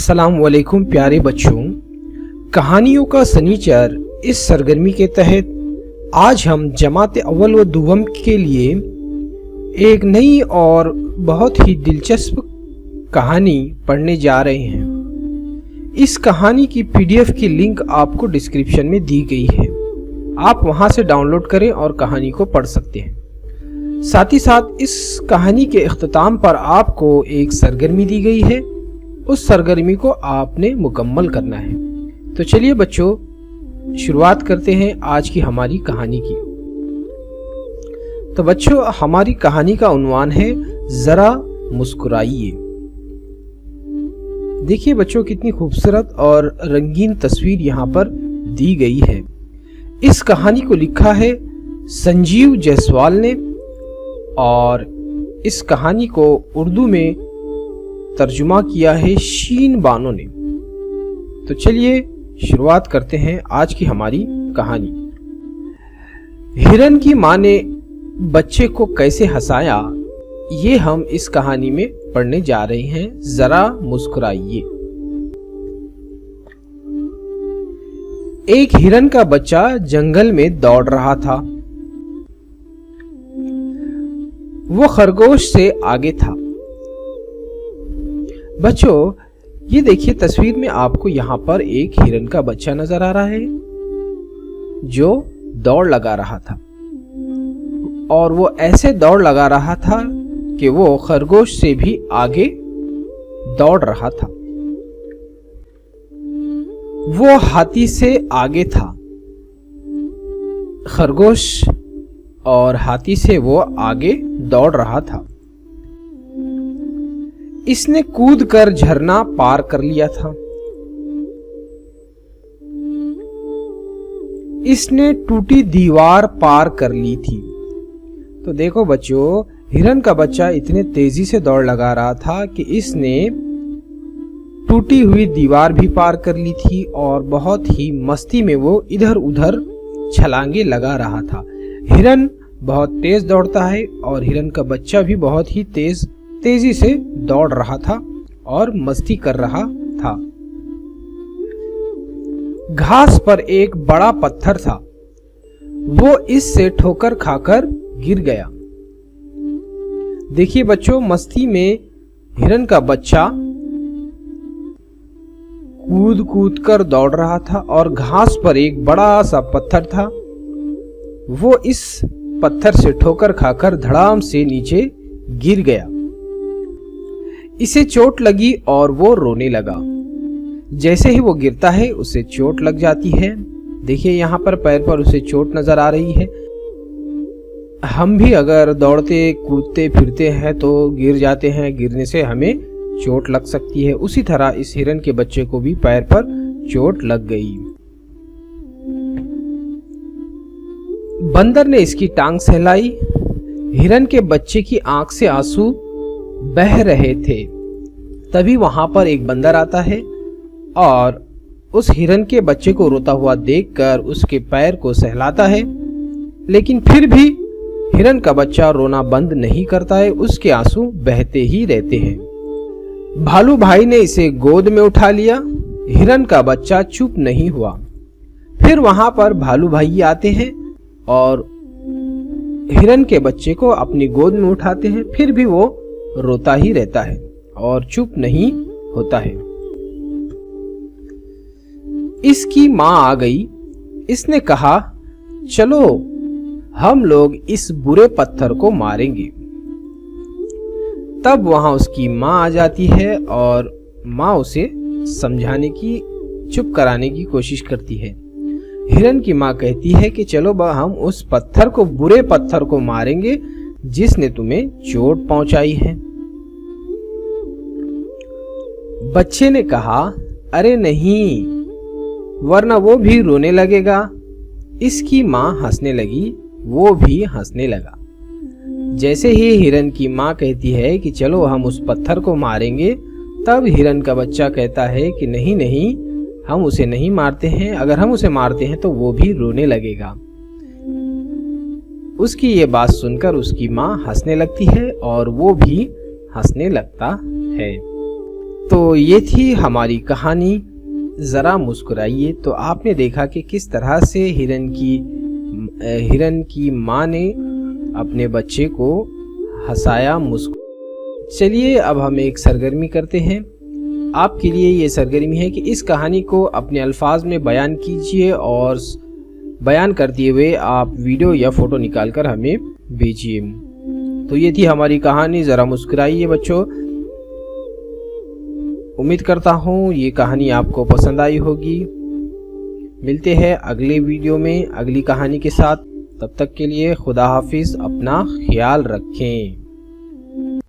अस्सलाम वालेकुम प्यारे बच्चों, कहानियों का सनीचर इस सरगर्मी के तहत आज हम जमात अव्वल व दुवम के लिए एक नई और बहुत ही दिलचस्प कहानी पढ़ने जा रहे हैं। इस कहानी की पीडीएफ की लिंक आपको डिस्क्रिप्शन में दी गई है, आप वहां से डाउनलोड करें और कहानी को पढ़ सकते हैं। साथ ही साथ इस कहानी के इख्तिताम पर आपको एक सरगर्मी दी गई है, उस सरगर्मी को आपने मुकम्मल करना है। तो चलिए बच्चों, शुरुआत करते हैं आज की हमारी कहानी की। तो बच्चों, हमारी कहानी का उन्वान है जरा मुस्कुराइए। देखिए बच्चों, कितनी खूबसूरत और रंगीन तस्वीर यहाँ पर दी गई है। इस कहानी को लिखा है संजीव जायसवाल ने और इस कहानी को उर्दू में तर्जुमा किया है शीन बानो ने। तो चलिए शुरुआत करते हैं आज की हमारी कहानी। हिरन की मां ने बच्चे को कैसे हंसाया, ये हम इस कहानी में पढ़ने जा रहे हैं। जरा मुस्कुराइए। एक हिरन का बच्चा जंगल में दौड़ रहा था। वो खरगोश से आगे था। बच्चों, ये देखिए तस्वीर में आपको यहाँ पर एक हिरन का बच्चा नजर आ रहा है जो दौड़ लगा रहा था, और वो ऐसे दौड़ लगा रहा था कि वो खरगोश से भी आगे दौड़ रहा था। वो हाथी से आगे था। खरगोश और हाथी से वो आगे दौड़ रहा था। इसने कूद कर झरना पार कर लिया था। इसने टूटी दीवार पार कर ली थी। तो देखो बच्चों, हिरन का बच्चा इतने तेजी से दौड़ लगा रहा था कि इसने टूटी हुई दीवार भी पार कर ली थी और बहुत ही मस्ती में वो इधर उधर छलांगे लगा रहा था। हिरन बहुत तेज दौड़ता है और हिरन का बच्चा भी बहुत ही तेजी से दौड़ रहा था और मस्ती कर रहा था। घास पर एक बड़ा पत्थर था। वो इससे ठोकर खाकर गिर गया। देखिए बच्चों, मस्ती में हिरन का बच्चा कूद कूद कर दौड़ रहा था और घास पर एक बड़ा सा पत्थर था। वो इस पत्थर से ठोकर खाकर धड़ाम से नीचे गिर गया। इसे चोट लगी और वो रोने लगा। जैसे ही वो गिरता है उसे चोट लग जाती है। देखिए यहाँ पर पैर पर उसे चोट नजर आ रही है। हम भी अगर दौड़ते कूदते फिरते हैं तो गिर जाते हैं, गिरने से हमें चोट लग सकती है। उसी तरह इस हिरन के बच्चे को भी पैर पर चोट लग गई। बंदर ने इसकी टांग सहलाई। हिरन के बच्चे की आंख से आंसू बह रहे थे। तभी वहां पर एक बंदर आता है और उस हिरन के बच्चे को रोता हुआ देखकर उसके पैर को सहलाता है, लेकिन फिर भी हिरन का बच्चा रोना बंद नहीं करता है, उसके आंसू बहते ही रहते हैं। भालू भाई ने इसे गोद में उठा लिया। हिरन का बच्चा चुप नहीं हुआ। फिर वहां पर भालू भाई आते हैं और हिरन के बच्चे को अपनी गोद में उठाते हैं, फिर भी वो रोता ही रहता है और चुप नहीं होता है। इसकी मां आ गई। इसने कहा, चलो हम लोग इस बुरे पत्थर को मारेंगे। तब वहां उसकी मां आ जाती है और मां उसे समझाने की, चुप कराने की कोशिश करती है। हिरन की मां कहती है कि चलो हम उस पत्थर को, बुरे पत्थर को मारेंगे जिसने तुम्हें चोट पहुंचाई है। बच्चे ने कहा, अरे नहीं, वरना वो भी रोने लगेगा। इसकी मां हंसने लगी, वो भी हंसने लगा। जैसे ही हिरन की मां कहती है कि चलो हम उस पत्थर को मारेंगे, तब हिरन का बच्चा कहता है कि नहीं नहीं, हम उसे नहीं मारते हैं। अगर हम उसे मारते हैं तो वो भी रोने लगेगा। उसकी ये बात सुनकर उसकी मां हंसने लगती है और वो भी हंसने लगता है। तो ये थी हमारी कहानी ज़रा मुस्कुराइए। तो आपने देखा कि किस तरह से हिरन की माँ ने अपने बच्चे को हंसाया, चलिए अब हम एक सरगर्मी करते हैं। आपके लिए ये सरगर्मी है कि इस कहानी को अपने अल्फाज में बयान कीजिए और बयान करते हुए आप वीडियो या फ़ोटो निकाल कर हमें भेजिए। तो ये थी हमारी कहानी ज़रा मुस्कुराइए बच्चों। उम्मीद करता हूँ ये कहानी आपको पसंद आई होगी। मिलते हैं अगले वीडियो में अगली कहानी के साथ। तब तक के लिए खुदा हाफिज़, अपना ख्याल रखें।